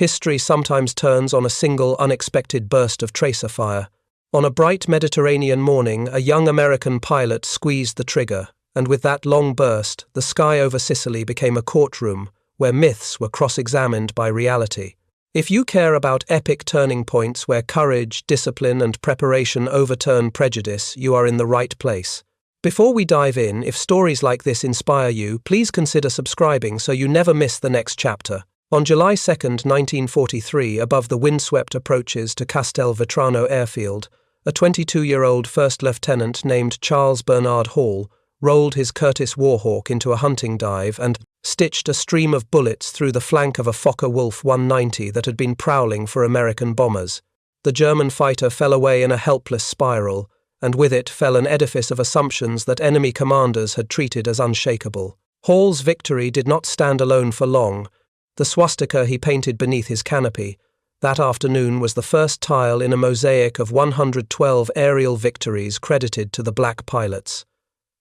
History sometimes turns on a single unexpected burst of tracer fire. On a bright Mediterranean morning, a young American pilot squeezed the trigger, and with that long burst, the sky over Sicily became a courtroom where myths were cross-examined by reality. If you care about epic turning points where courage, discipline, and preparation overturn prejudice, you are in the right place. Before we dive in, if stories like this inspire you, please consider subscribing so you never miss the next chapter. On July 2, 1943, above the windswept approaches to Castelvetrano airfield, a 22-year-old first lieutenant named Charles Bernard Hall rolled his Curtiss Warhawk into a hunting dive and stitched a stream of bullets through the flank of a Focke-Wulf 190 that had been prowling for American bombers. The German fighter fell away in a helpless spiral, and with it fell an edifice of assumptions that enemy commanders had treated as unshakable. Hall's victory did not stand alone for long. The swastika he painted beneath his canopy that afternoon was the first tile in a mosaic of 112 aerial victories credited to the black pilots.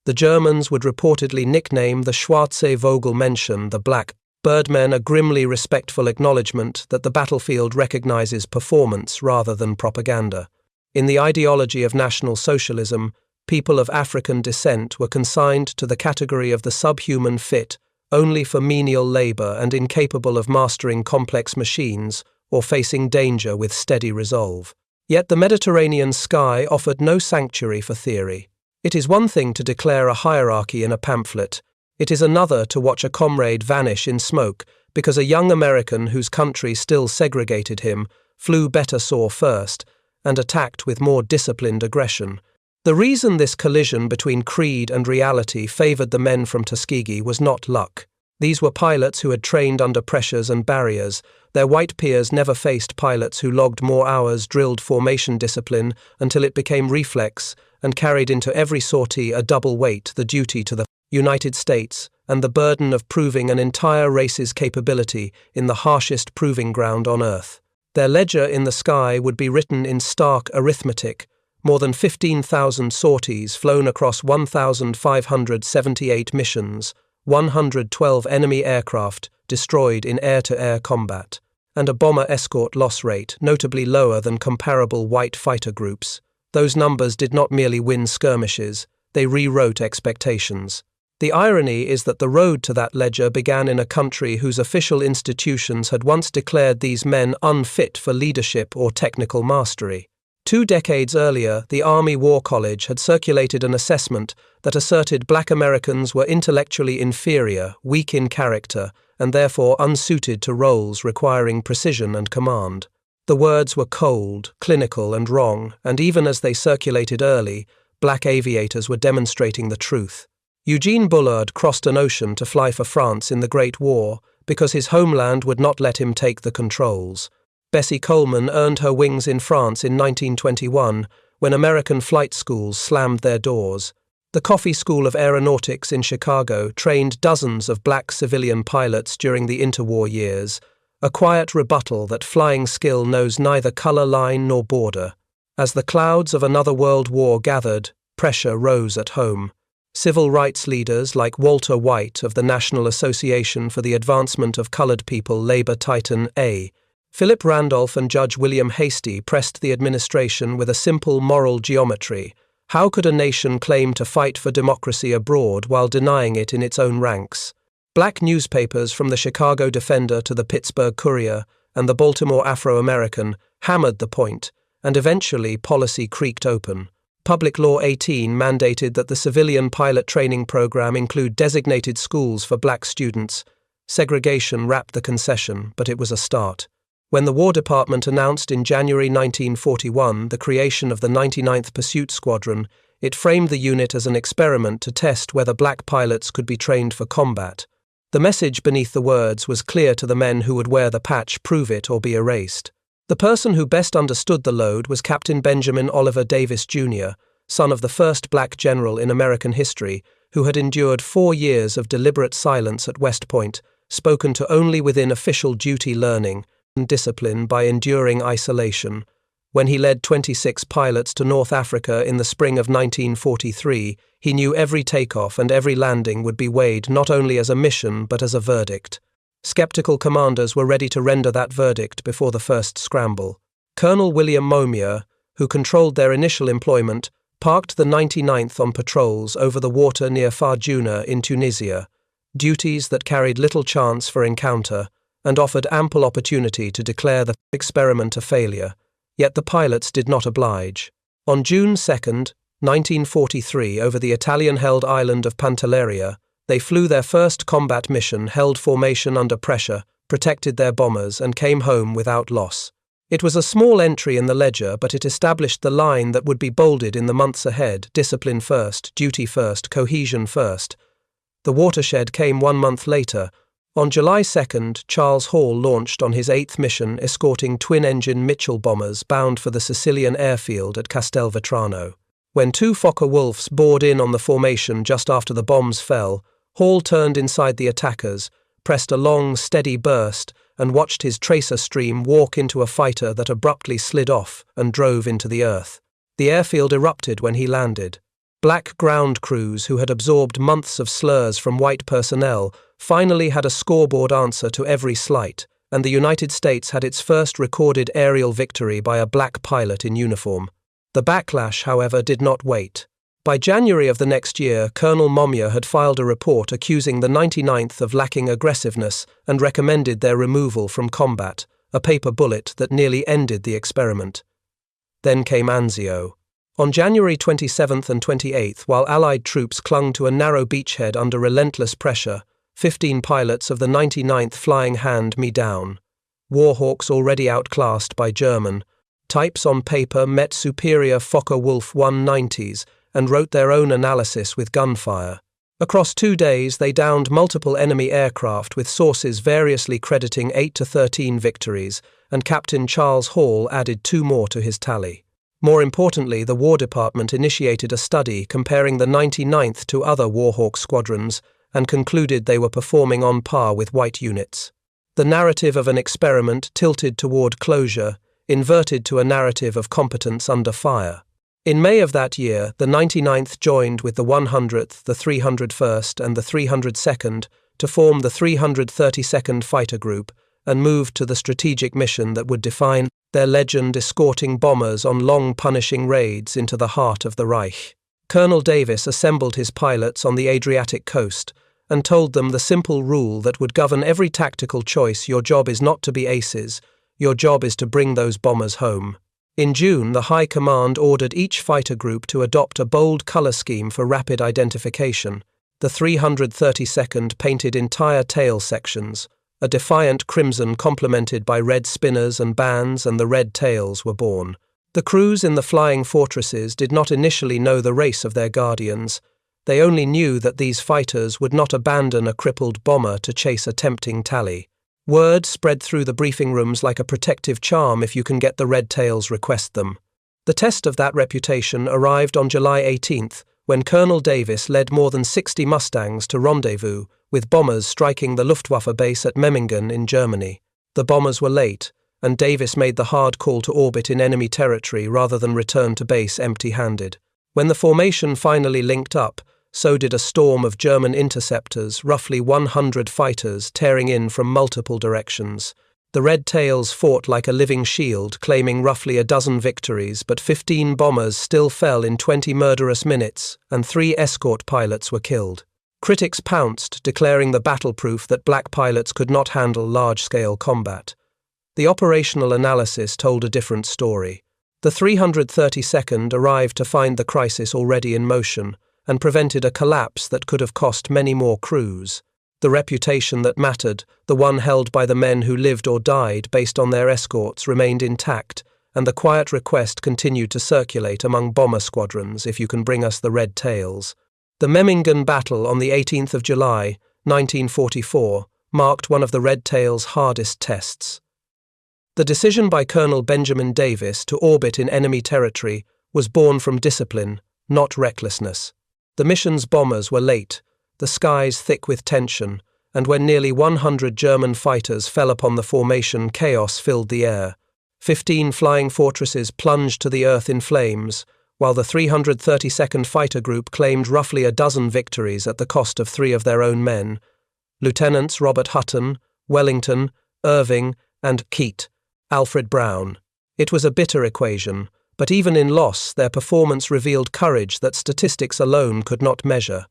The Germans would reportedly nickname the Schwarze Vogelmenschen, the Black Birdmen, a grimly respectful acknowledgement that the battlefield recognizes performance rather than propaganda. In the ideology of National Socialism, people of African descent were consigned to the category of the subhuman fit only for menial labor and incapable of mastering complex machines or facing danger with steady resolve. Yet the Mediterranean sky offered no sanctuary for theory. It is one thing to declare a hierarchy in a pamphlet. It is another to watch a comrade vanish in smoke because a young American whose country still segregated him flew better saw first and attacked with more disciplined aggression. The reason this collision between creed and reality favored the men from Tuskegee was not luck. These were pilots who had trained under pressures and barriers. Their white peers never faced pilots who logged more hours, drilled formation discipline until it became reflex, and carried into every sortie a double weight, the duty to the United States and the burden of proving an entire race's capability in the harshest proving ground on Earth. Their ledger in the sky would be written in stark arithmetic: more than 15,000 sorties flown across 1,578 missions, 112 enemy aircraft destroyed in air-to-air combat, and a bomber escort loss rate notably lower than comparable white fighter groups. Those numbers did not merely win skirmishes, they rewrote expectations. The irony is that the road to that ledger began in a country whose official institutions had once declared these men unfit for leadership or technical mastery. 2 decades earlier, the Army War College had circulated an assessment that asserted black Americans were intellectually inferior, weak in character, and therefore unsuited to roles requiring precision and command. The words were cold, clinical, and wrong, and even as they circulated early, black aviators were demonstrating the truth. Eugene Bullard crossed an ocean to fly for France in the Great War because his homeland would not let him take the controls. Bessie Coleman earned her wings in France in 1921 when American flight schools slammed their doors. The Coffee School of Aeronautics in Chicago trained dozens of black civilian pilots during the interwar years, a quiet rebuttal that flying skill knows neither color line nor border. As the clouds of another world war gathered, pressure rose at home. Civil rights leaders like Walter White of the National Association for the Advancement of Colored People, Labor Titan A. Philip Randolph and Judge William Hastie pressed the administration with a simple moral geometry. How could a nation claim to fight for democracy abroad while denying it in its own ranks? Black newspapers from the Chicago Defender to the Pittsburgh Courier and the Baltimore Afro-American hammered the point, and eventually policy creaked open. Public Law 18 mandated that the civilian pilot training program include designated schools for black students. Segregation wrapped the concession, but it was a start. When the War Department announced in January 1941 the creation of the 99th Pursuit Squadron, it framed the unit as an experiment to test whether black pilots could be trained for combat. The message beneath the words was clear to the men who would wear the patch, "Prove it or be erased." The person who best understood the load was Captain Benjamin Oliver Davis, Jr., son of the first black general in American history, who had endured 4 years of deliberate silence at West Point, spoken to only within official duty learning and discipline by enduring isolation. When he led 26 pilots to North Africa in the spring of 1943, he knew every takeoff and every landing would be weighed not only as a mission but as a verdict. Skeptical commanders were ready to render that verdict before the first scramble. Colonel William Momier, who controlled their initial employment, parked the 99th on patrols over the water near Farjuna in Tunisia, duties that carried little chance for encounter and offered ample opportunity to declare the experiment a failure, yet the pilots did not oblige. On June 2, 1943, over the Italian-held island of Pantelleria, they flew their first combat mission, held formation under pressure, protected their bombers, and came home without loss. It was a small entry in the ledger, but it established the line that would be bolded in the months ahead: discipline first, duty first, cohesion first. The watershed came 1 month later. On July 2, Charles Hall launched on his 8th mission, escorting twin-engine Mitchell bombers bound for the Sicilian airfield at Castelvetrano. When 2 Fokker-Wulfs bored in on the formation just after the bombs fell, Hall turned inside the attackers, pressed a long, steady burst, and watched his tracer stream walk into a fighter that abruptly slid off and drove into the earth. The airfield erupted when he landed. Black ground crews, who had absorbed months of slurs from white personnel, finally had a scoreboard answer to every slight, and the United States had its first recorded aerial victory by a black pilot in uniform. The backlash, however, did not wait. By January of the next year, Colonel Momier had filed a report accusing the 99th of lacking aggressiveness and recommended their removal from combat, a paper bullet that nearly ended the experiment. Then came Anzio. On January 27th and 28th, while Allied troops clung to a narrow beachhead under relentless pressure, 15 pilots of the 99th Flying Hand-Me-Down, Warhawks already outclassed by German, types on paper met superior Fokker-Wulf 190s and wrote their own analysis with gunfire. Across 2 days, they downed multiple enemy aircraft, with sources variously crediting 8 to 13 victories, and Captain Charles Hall added 2 more to his tally. More importantly, the War Department initiated a study comparing the 99th to other Warhawk squadrons and concluded they were performing on par with white units. The narrative of an experiment tilted toward closure, inverted to a narrative of competence under fire. In May of that year, the 99th joined with the 100th, the 301st, and the 302nd to form the 332nd Fighter Group and moved to the strategic mission that would define their legend, escorting bombers on long punishing raids into the heart of the Reich. Colonel Davis assembled his pilots on the Adriatic coast and told them the simple rule that would govern every tactical choice: your job is not to be aces, your job is to bring those bombers home. In June, the High Command ordered each fighter group to adopt a bold color scheme for rapid identification. The 332nd painted entire tail sections, a defiant crimson complemented by red spinners and bands, and the red tails were born. The crews in the flying fortresses did not initially know the race of their guardians. They only knew that these fighters would not abandon a crippled bomber to chase a tempting tally. Word spread through the briefing rooms like a protective charm: if you can get the red tails, request them. The test of that reputation arrived on July 18th, when Colonel Davis led more than 60 Mustangs to rendezvous, with bombers striking the Luftwaffe base at Memmingen in Germany. The bombers were late, and Davis made the hard call to orbit in enemy territory rather than return to base empty-handed. When the formation finally linked up, so did a storm of German interceptors, roughly 100 fighters tearing in from multiple directions. The Red Tails fought like a living shield, claiming roughly a dozen victories, but 15 bombers still fell in 20 murderous minutes, and 3 escort pilots were killed. Critics pounced, declaring the battle proof that black pilots could not handle large-scale combat. The operational analysis told a different story. The 332nd arrived to find the crisis already in motion, and prevented a collapse that could have cost many more crews. The reputation that mattered, the one held by the men who lived or died based on their escorts, remained intact, and the quiet request continued to circulate among bomber squadrons: if you can bring us the Red Tails. The Memmingen battle on the 18th of July, 1944, marked one of the Red Tails' hardest tests. The decision by Colonel Benjamin Davis to orbit in enemy territory was born from discipline, not recklessness. The mission's bombers were late, the skies thick with tension, and when nearly 100 German fighters fell upon the formation, chaos filled the air. 15 flying fortresses plunged to the earth in flames, while the 332nd Fighter Group claimed roughly a dozen victories at the cost of 3 of their own men. Lieutenants Robert Hutton, Wellington, Irving, and Keat, Alfred Brown. It was a bitter equation, but even in loss, their performance revealed courage that statistics alone could not measure.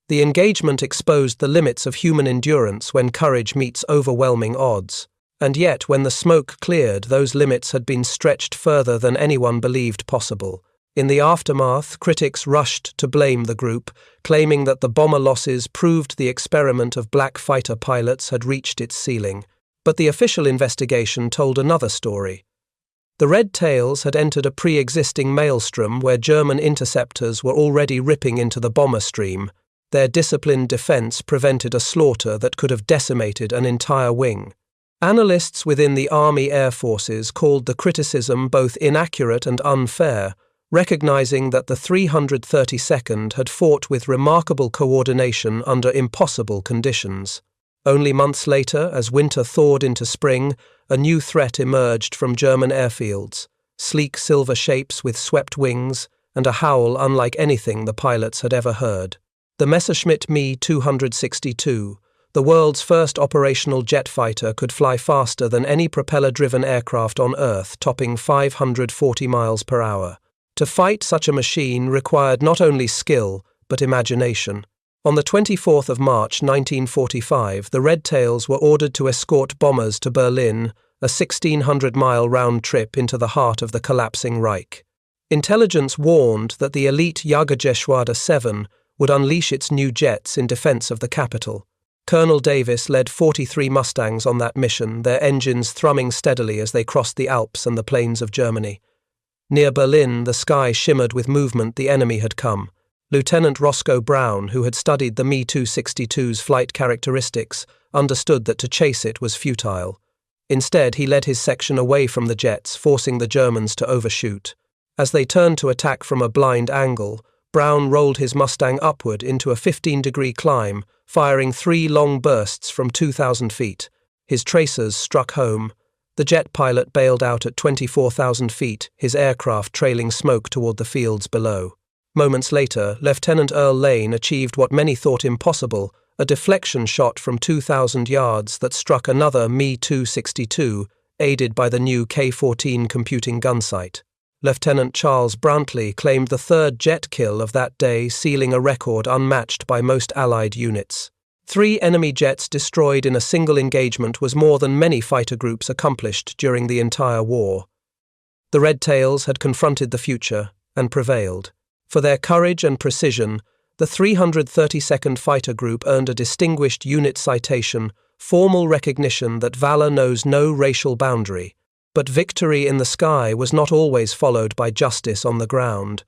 The engagement exposed the limits of human endurance when courage meets overwhelming odds. And yet, when the smoke cleared, those limits had been stretched further than anyone believed possible. In the aftermath, critics rushed to blame the group, claiming that the bomber losses proved the experiment of black fighter pilots had reached its ceiling. But the official investigation told another story. The Red Tails had entered a pre-existing maelstrom where German interceptors were already ripping into the bomber stream. Their disciplined defense prevented a slaughter that could have decimated an entire wing. Analysts within the Army Air Forces called the criticism both inaccurate and unfair, recognizing that the 332nd had fought with remarkable coordination under impossible conditions. Only months later, as winter thawed into spring, a new threat emerged from German airfields, sleek silver shapes with swept wings, and a howl unlike anything the pilots had ever heard. The Messerschmitt Me-262, the world's first operational jet fighter, could fly faster than any propeller-driven aircraft on Earth, topping 540 miles per hour. To fight such a machine required not only skill, but imagination. On the 24th of March 1945, the Red Tails were ordered to escort bombers to Berlin, a 1,600-mile round trip into the heart of the collapsing Reich. Intelligence warned that the elite Jagergeschwader 7 would unleash its new jets in defense of the capital. Colonel Davis led 43 Mustangs on that mission, their engines thrumming steadily as they crossed the Alps and the plains of Germany. Near Berlin, the sky shimmered with movement. The enemy had come. Lieutenant Roscoe Brown, who had studied the Me-262's flight characteristics, understood that to chase it was futile. Instead, he led his section away from the jets, forcing the Germans to overshoot. As they turned to attack from a blind angle, Brown rolled his Mustang upward into a 15-degree climb, firing 3 long bursts from 2,000 feet. His tracers struck home. The jet pilot bailed out at 24,000 feet, his aircraft trailing smoke toward the fields below. Moments later, Lieutenant Earl Lane achieved what many thought impossible, a deflection shot from 2,000 yards that struck another Me-262, aided by the new K-14 computing gunsight. Lieutenant Charles Brantley claimed the third jet kill of that day, sealing a record unmatched by most Allied units. 3 enemy jets destroyed in a single engagement was more than many fighter groups accomplished during the entire war. The Red Tails had confronted the future and prevailed. For their courage and precision, the 332nd Fighter Group earned a distinguished unit citation, formal recognition that valor knows no racial boundary. But victory in the sky was not always followed by justice on the ground.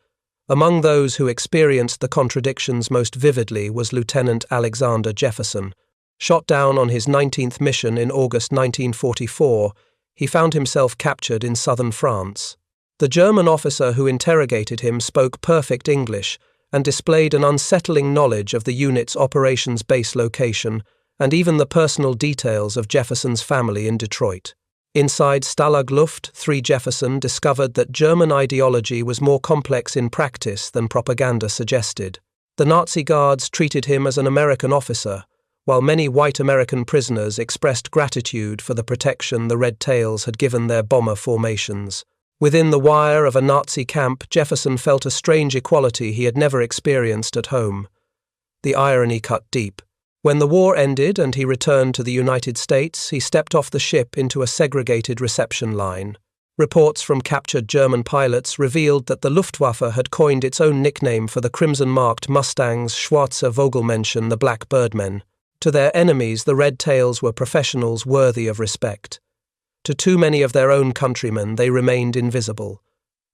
Among those who experienced the contradictions most vividly was Lieutenant Alexander Jefferson. Shot down on his 19th mission in August 1944, he found himself captured in southern France. The German officer who interrogated him spoke perfect English and displayed an unsettling knowledge of the unit's operations base location and even the personal details of Jefferson's family in Detroit. Inside Stalag Luft, 3 Jefferson discovered that German ideology was more complex in practice than propaganda suggested. The Nazi guards treated him as an American officer, while many white American prisoners expressed gratitude for the protection the Red Tails had given their bomber formations. Within the wire of a Nazi camp, Jefferson felt a strange equality he had never experienced at home. The irony cut deep. When the war ended and he returned to the United States, he stepped off the ship into a segregated reception line. Reports from captured German pilots revealed that the Luftwaffe had coined its own nickname for the crimson-marked Mustangs, Schwarze Vogelmännchen, the Black Birdmen. To their enemies, the Red Tails were professionals worthy of respect. To too many of their own countrymen, they remained invisible.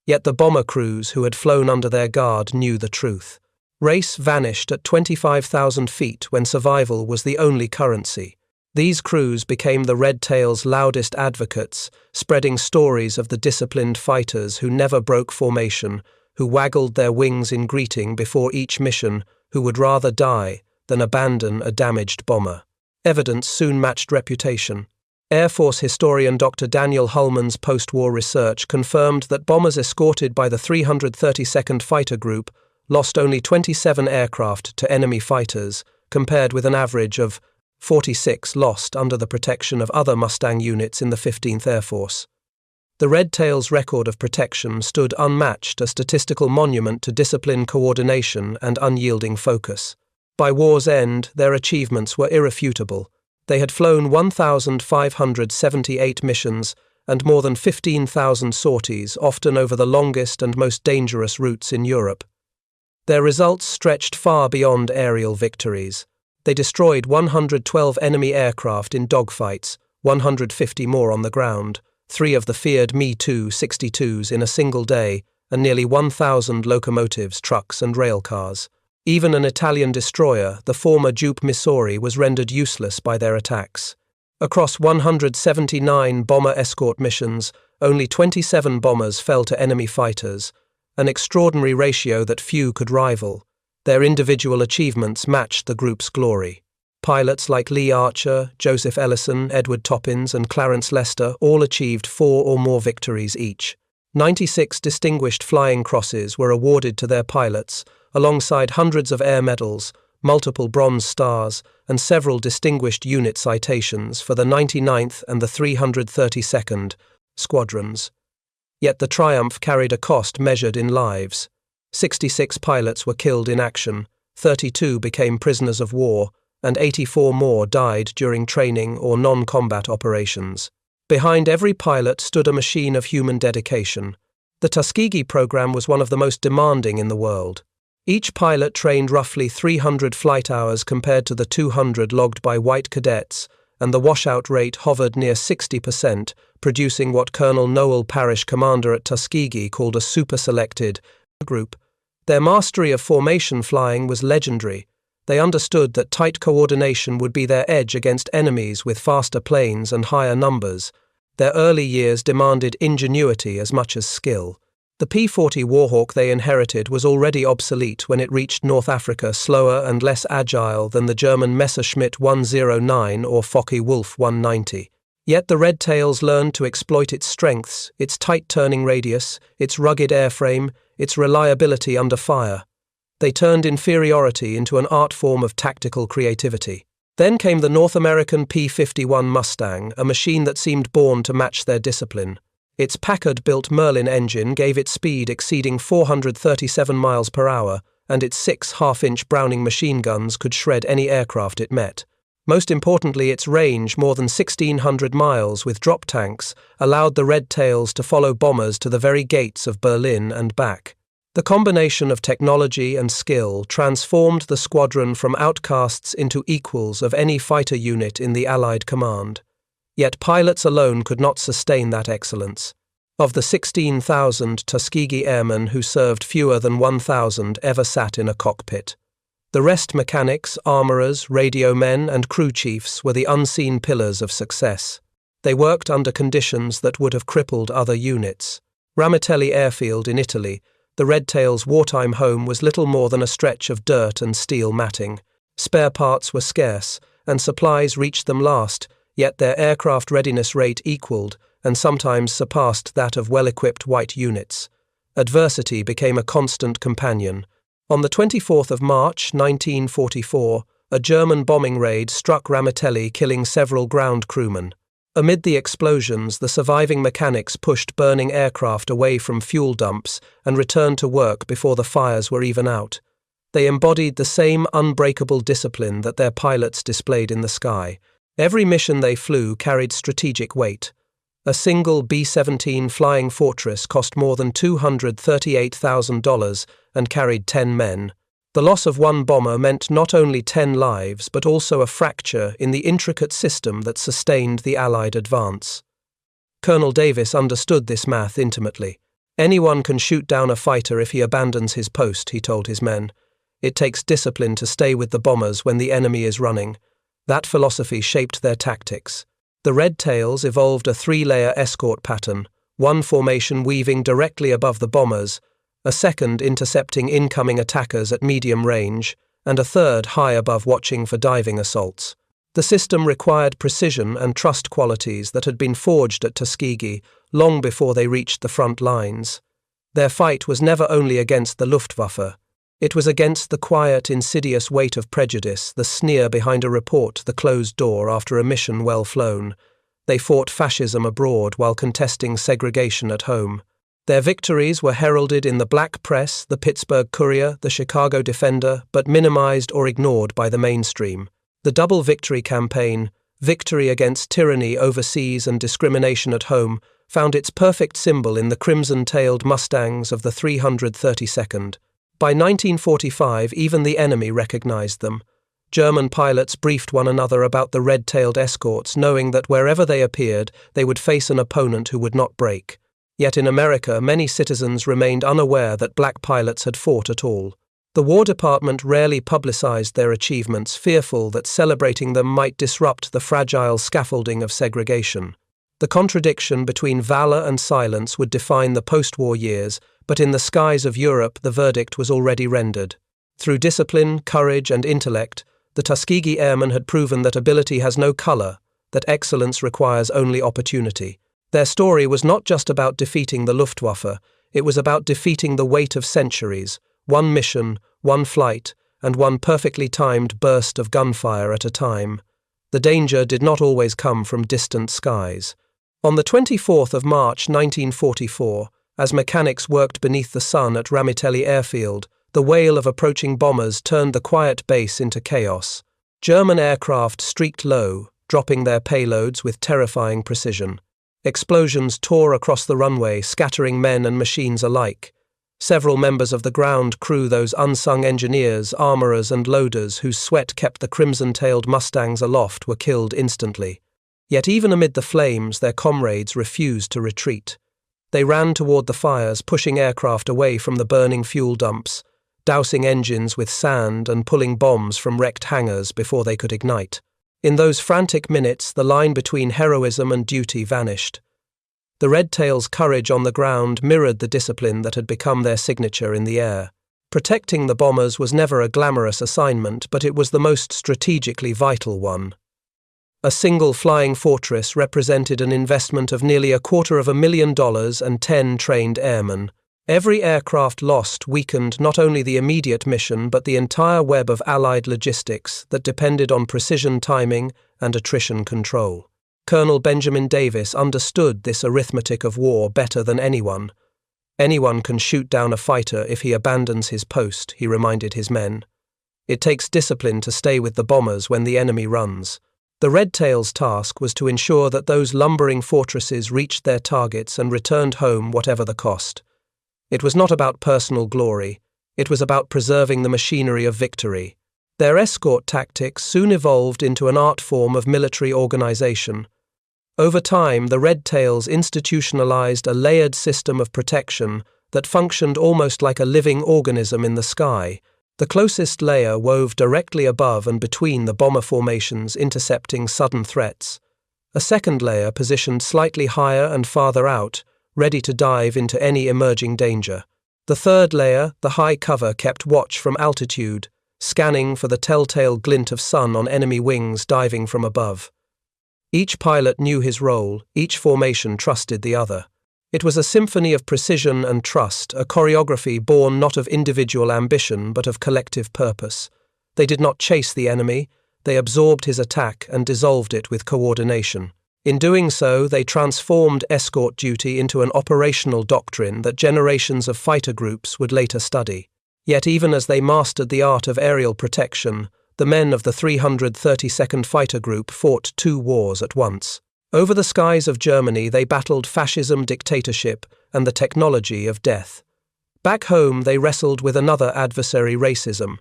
Yet the bomber crews who had flown under their guard knew the truth. Race vanished at 25,000 feet when survival was the only currency. These crews became the Red Tails' loudest advocates, spreading stories of the disciplined fighters who never broke formation, who waggled their wings in greeting before each mission, who would rather die than abandon a damaged bomber. Evidence soon matched reputation. Air Force historian Dr. Daniel Hullman's post-war research confirmed that bombers escorted by the 332nd Fighter Group lost only 27 aircraft to enemy fighters, compared with an average of 46 lost under the protection of other Mustang units in the 15th Air Force. The Red Tails' record of protection stood unmatched, a statistical monument to discipline, coordination, and unyielding focus. By war's end, their achievements were irrefutable. They had flown 1,578 missions and more than 15,000 sorties, often over the longest and most dangerous routes in Europe. Their results stretched far beyond aerial victories. They destroyed 112 enemy aircraft in dogfights, 150 more on the ground, 3 of the feared Me-2 62s in a single day, and nearly 1,000 locomotives, trucks, and rail cars. Even an Italian destroyer, the former Jupe Missouri, was rendered useless by their attacks. Across 179 bomber escort missions, only 27 bombers fell to enemy fighters, an extraordinary ratio that few could rival. Their individual achievements matched the group's glory. Pilots like Lee Archer, Joseph Ellison, Edward Toppins, and Clarence Lester all achieved 4 or more victories each. 96 distinguished flying crosses were awarded to their pilots, alongside hundreds of air medals, multiple Bronze Stars, and several distinguished unit citations for the 99th and the 332nd Squadrons. Yet the triumph carried a cost measured in lives. 66 pilots were killed in action, 32 became prisoners of war, and 84 more died during training or non-combat operations. Behind every pilot stood a machine of human dedication. The Tuskegee program was one of the most demanding in the world. Each pilot trained roughly 300 flight hours compared to the 200 logged by white cadets, and the washout rate hovered near 60%, producing what Colonel Noel Parrish, commander at Tuskegee, called a super-selected group. Their mastery of formation flying was legendary. They understood that tight coordination would be their edge against enemies with faster planes and higher numbers. Their early years demanded ingenuity as much as skill. The P-40 Warhawk they inherited was already obsolete when it reached North Africa, slower and less agile than the German Messerschmitt 109 or Focke-Wulf 190. Yet the Red Tails learned to exploit its strengths, its tight turning radius, its rugged airframe, its reliability under fire. They turned inferiority into an art form of tactical creativity. Then came the North American P-51 Mustang, a machine that seemed born to match their discipline. Its Packard-built Merlin engine gave it speed exceeding 437 miles per hour, and its 6 half-inch Browning machine guns could shred any aircraft it met. Most importantly, its range, more than 1,600 miles with drop tanks, allowed the Red Tails to follow bombers to the very gates of Berlin and back. The combination of technology and skill transformed the squadron from outcasts into equals of any fighter unit in the Allied command. Yet pilots alone could not sustain that excellence. Of the 16,000 Tuskegee airmen who served, fewer than 1,000 ever sat in a cockpit. The rest, mechanics, armorers, radio men, and crew chiefs, were the unseen pillars of success. They worked under conditions that would have crippled other units. Ramitelli Airfield in Italy, the Red Tails' wartime home, was little more than a stretch of dirt and steel matting. Spare parts were scarce, and supplies reached them last, yet their aircraft readiness rate equaled, and sometimes surpassed, that of well-equipped white units. Adversity became a constant companion. On the 24th of March, 1944, a German bombing raid struck Ramitelli, killing several ground crewmen. Amid the explosions, the surviving mechanics pushed burning aircraft away from fuel dumps and returned to work before the fires were even out. They embodied the same unbreakable discipline that their pilots displayed in the sky. Every mission they flew carried strategic weight. A single B-17 Flying Fortress cost more than $238,000 and carried 10 men. The loss of one bomber meant not only 10 lives, but also a fracture in the intricate system that sustained the Allied advance. Colonel Davis understood this math intimately. Anyone can shoot down a fighter if he abandons his post, he told his men. It takes discipline to stay with the bombers when the enemy is running. That philosophy shaped their tactics. The Red Tails evolved a 3-layer escort pattern, one formation weaving directly above the bombers, a second intercepting incoming attackers at medium range, and a third high above watching for diving assaults. The system required precision and trust qualities that had been forged at Tuskegee long before they reached the front lines. Their fight was never only against the Luftwaffe. It was against the quiet, insidious weight of prejudice, the sneer behind a report, the closed door after a mission well flown. They fought fascism abroad while contesting segregation at home. Their victories were heralded in the black press, the Pittsburgh Courier, the Chicago Defender, but minimized or ignored by the mainstream. The double victory campaign, victory against tyranny overseas and discrimination at home, found its perfect symbol in the crimson-tailed Mustangs of the 332nd. By 1945, even the enemy recognized them. German pilots briefed one another about the red-tailed escorts, knowing that wherever they appeared, they would face an opponent who would not break. Yet in America, many citizens remained unaware that black pilots had fought at all. The War Department rarely publicized their achievements, fearful that celebrating them might disrupt the fragile scaffolding of segregation. The contradiction between valor and silence would define the post-war years, but in the skies of Europe the verdict was already rendered. Through discipline, courage, and intellect, the Tuskegee Airmen had proven that ability has no color, that excellence requires only opportunity. Their story was not just about defeating the Luftwaffe, it was about defeating the weight of centuries, one mission, one flight, and one perfectly timed burst of gunfire at a time. The danger did not always come from distant skies. On the 24th of March 1944, as mechanics worked beneath the sun at Ramitelli Airfield, the wail of approaching bombers turned the quiet base into chaos. German aircraft streaked low, dropping their payloads with terrifying precision. Explosions tore across the runway, scattering men and machines alike. Several members of the ground crew, those unsung engineers, armorers, and loaders whose sweat kept the crimson-tailed Mustangs aloft, were killed instantly. Yet even amid the flames, their comrades refused to retreat. They ran toward the fires, pushing aircraft away from the burning fuel dumps, dousing engines with sand and pulling bombs from wrecked hangars before they could ignite. In those frantic minutes, the line between heroism and duty vanished. The Red Tails' courage on the ground mirrored the discipline that had become their signature in the air. Protecting the bombers was never a glamorous assignment, but it was the most strategically vital one. A single flying fortress represented an investment of nearly $250,000 and 10 trained airmen. Every aircraft lost weakened not only the immediate mission but the entire web of Allied logistics that depended on precision timing and attrition control. Colonel Benjamin Davis understood this arithmetic of war better than anyone. Anyone can shoot down a fighter if he abandons his post, he reminded his men. It takes discipline to stay with the bombers when the enemy runs. The Red Tails' task was to ensure that those lumbering fortresses reached their targets and returned home whatever the cost. It was not about personal glory, it was about preserving the machinery of victory. Their escort tactics soon evolved into an art form of military organization. Over time, the Red Tails institutionalized a layered system of protection that functioned almost like a living organism in the sky. The closest layer wove directly above and between the bomber formations, intercepting sudden threats. A second layer positioned slightly higher and farther out, ready to dive into any emerging danger. The third layer, the high cover, kept watch from altitude, scanning for the telltale glint of sun on enemy wings diving from above. Each pilot knew his role, each formation trusted the other. It was a symphony of precision and trust, a choreography born not of individual ambition but of collective purpose. They did not chase the enemy, they absorbed his attack and dissolved it with coordination. In doing so, they transformed escort duty into an operational doctrine that generations of fighter groups would later study. Yet even as they mastered the art of aerial protection, the men of the 332nd Fighter Group fought 2 wars at once. Over the skies of Germany, they battled fascism, dictatorship, and the technology of death. Back home, they wrestled with another adversary, racism.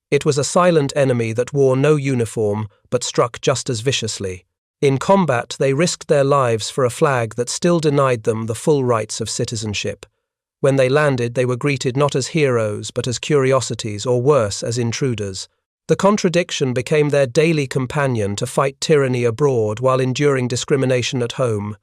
It was a silent enemy that wore no uniform, but struck just as viciously. In combat, they risked their lives for a flag that still denied them the full rights of citizenship. When they landed, they were greeted not as heroes, but as curiosities, or worse, as intruders. The contradiction became their daily companion to fight tyranny abroad while enduring discrimination at home.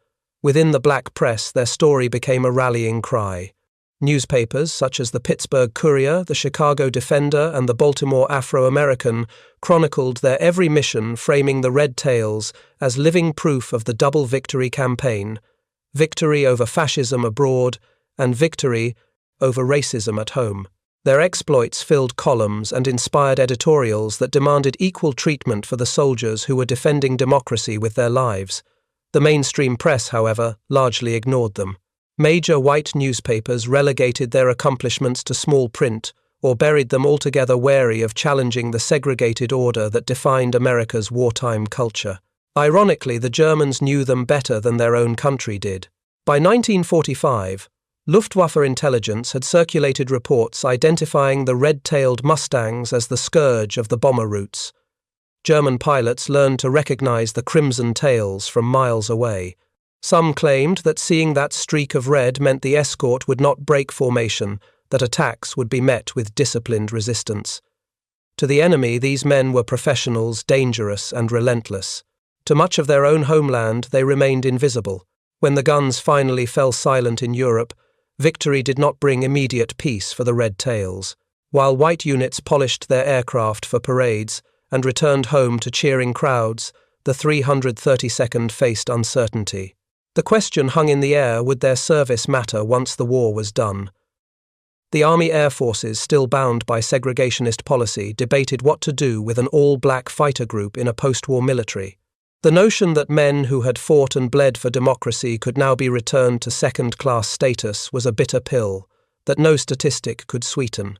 Within the black press, their story became a rallying cry. Newspapers such as the Pittsburgh Courier, the Chicago Defender, and the Baltimore Afro-American chronicled their every mission, framing the Red Tails as living proof of the double victory campaign: victory over fascism abroad and victory over racism at home. Their exploits filled columns and inspired editorials that demanded equal treatment for the soldiers who were defending democracy with their lives. The mainstream press, however, largely ignored them. Major white newspapers relegated their accomplishments to small print or buried them altogether, wary of challenging the segregated order that defined America's wartime culture. Ironically, the Germans knew them better than their own country did. By 1945, Luftwaffe intelligence had circulated reports identifying the red-tailed Mustangs as the scourge of the bomber routes. German pilots learned to recognize the crimson tails from miles away. Some claimed that seeing that streak of red meant the escort would not break formation, that attacks would be met with disciplined resistance. To the enemy, these men were professionals, dangerous and relentless. To much of their own homeland, they remained invisible. When the guns finally fell silent in Europe, victory did not bring immediate peace for the red tails. While white units polished their aircraft for parades and returned home to cheering crowds, the 332nd faced uncertainty. The question hung in the air: would their service matter once the war was done? The Army Air Forces, still bound by segregationist policy, debated what to do with an all-black fighter group in a post-war military. The notion that men who had fought and bled for democracy could now be returned to second-class status was a bitter pill that no statistic could sweeten.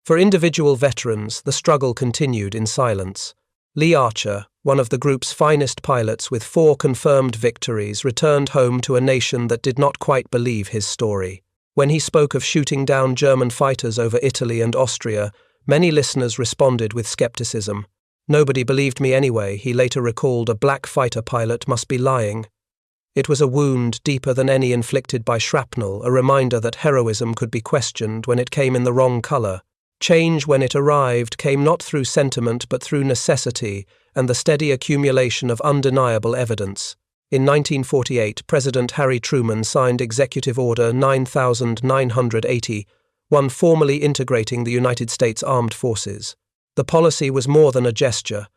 For individual veterans, the struggle continued in silence. Lee Archer, one of the group's finest pilots with 4 confirmed victories, returned home to a nation that did not quite believe his story. When he spoke of shooting down German fighters over Italy and Austria, many listeners responded with skepticism. "Nobody believed me anyway," he later recalled. "A black fighter pilot must be lying." It was a wound deeper than any inflicted by shrapnel, a reminder that heroism could be questioned when it came in the wrong color. Change, when it arrived, came not through sentiment but through necessity and the steady accumulation of undeniable evidence. In 1948, President Harry Truman signed Executive Order 9980, one formally integrating the United States Armed Forces. The policy was more than a gesture.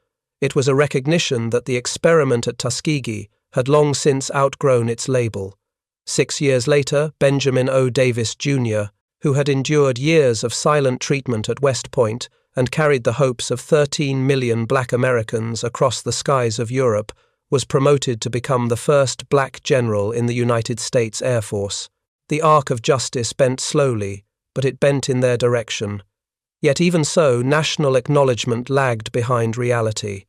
It was a recognition that the experiment at Tuskegee had long since outgrown its label. 6 years later, Benjamin O. Davis, Jr., who had endured years of silent treatment at West Point and carried the hopes of 13 million black Americans across the skies of Europe, was promoted to become the first black general in the United States Air Force. The arc of justice bent slowly, but it bent in their direction. Yet even so, national acknowledgement lagged behind reality.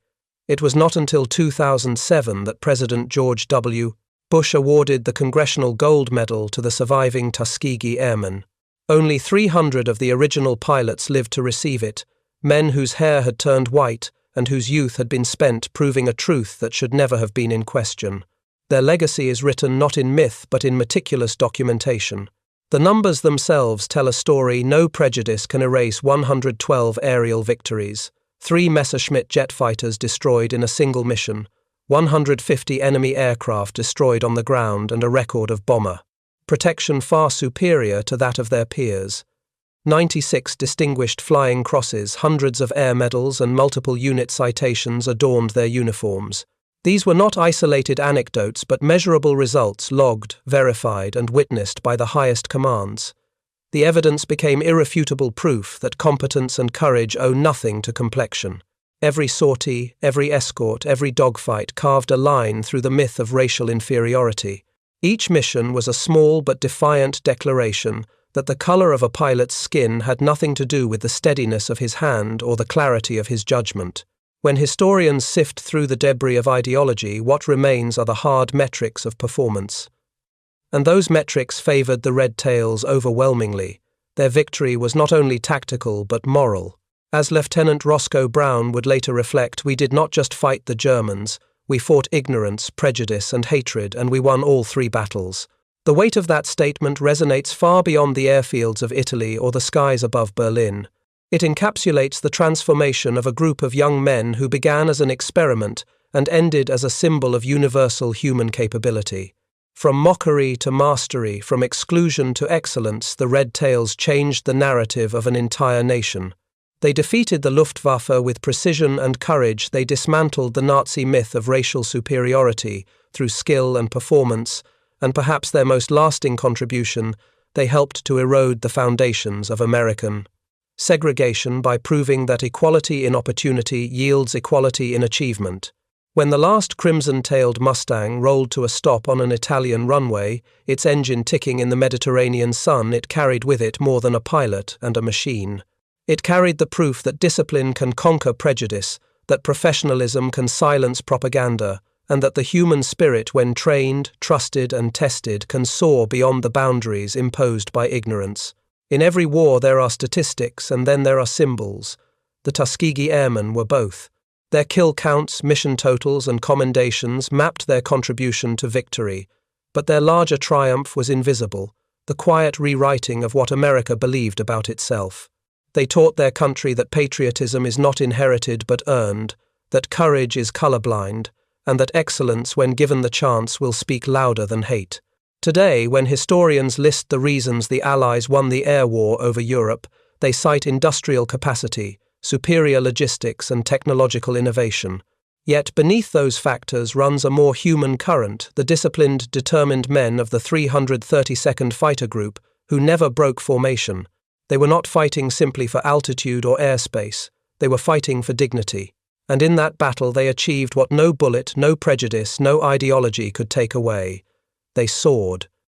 It was not until 2007 that President George W. Bush awarded the Congressional Gold Medal to the surviving Tuskegee Airmen. Only 300 of the original pilots lived to receive it, men whose hair had turned white and whose youth had been spent proving a truth that should never have been in question. Their legacy is written not in myth but in meticulous documentation. The numbers themselves tell a story no prejudice can erase: 112 aerial victories, 3 Messerschmitt jet fighters destroyed in a single mission, 150 enemy aircraft destroyed on the ground, and a record of bomber protection far superior to that of their peers. 96 distinguished flying crosses, hundreds of air medals, and multiple unit citations adorned their uniforms. These were not isolated anecdotes but measurable results logged, verified, and witnessed by the highest commands. The evidence became irrefutable proof that competence and courage owe nothing to complexion. Every sortie, every escort, every dogfight carved a line through the myth of racial inferiority. Each mission was a small but defiant declaration that the color of a pilot's skin had nothing to do with the steadiness of his hand or the clarity of his judgment. When historians sift through the debris of ideology, what remains are the hard metrics of performance. And those metrics favored the red tails overwhelmingly. Their victory was not only tactical but moral. As Lieutenant Roscoe Brown would later reflect, "We did not just fight the Germans, we fought ignorance, prejudice, and hatred, and we won all 3 battles." The weight of that statement resonates far beyond the airfields of Italy or the skies above Berlin. It encapsulates the transformation of a group of young men who began as an experiment and ended as a symbol of universal human capability. From mockery to mastery, from exclusion to excellence, the Red Tails changed the narrative of an entire nation. They defeated the Luftwaffe with precision and courage. They dismantled the Nazi myth of racial superiority through skill and performance, and perhaps their most lasting contribution, they helped to erode the foundations of American segregation by proving that equality in opportunity yields equality in achievement. When the last crimson-tailed Mustang rolled to a stop on an Italian runway, its engine ticking in the Mediterranean sun, it carried with it more than a pilot and a machine. It carried the proof that discipline can conquer prejudice, that professionalism can silence propaganda, and that the human spirit, when trained, trusted, and tested, can soar beyond the boundaries imposed by ignorance. In every war there are statistics, and then there are symbols. The Tuskegee Airmen were both. Their kill counts, mission totals, and commendations mapped their contribution to victory, but their larger triumph was invisible, the quiet rewriting of what America believed about itself. They taught their country that patriotism is not inherited but earned, that courage is colorblind, and that excellence, when given the chance, will speak louder than hate. Today, when historians list the reasons the Allies won the air war over Europe, they cite industrial capacity, superior logistics, and technological innovation. Yet beneath those factors runs a more human current, the disciplined, determined men of the 332nd Fighter Group, who never broke formation. They were not fighting simply for altitude or airspace. They were fighting for dignity. And in that battle they achieved what no bullet, no prejudice, no ideology could take away. They soared.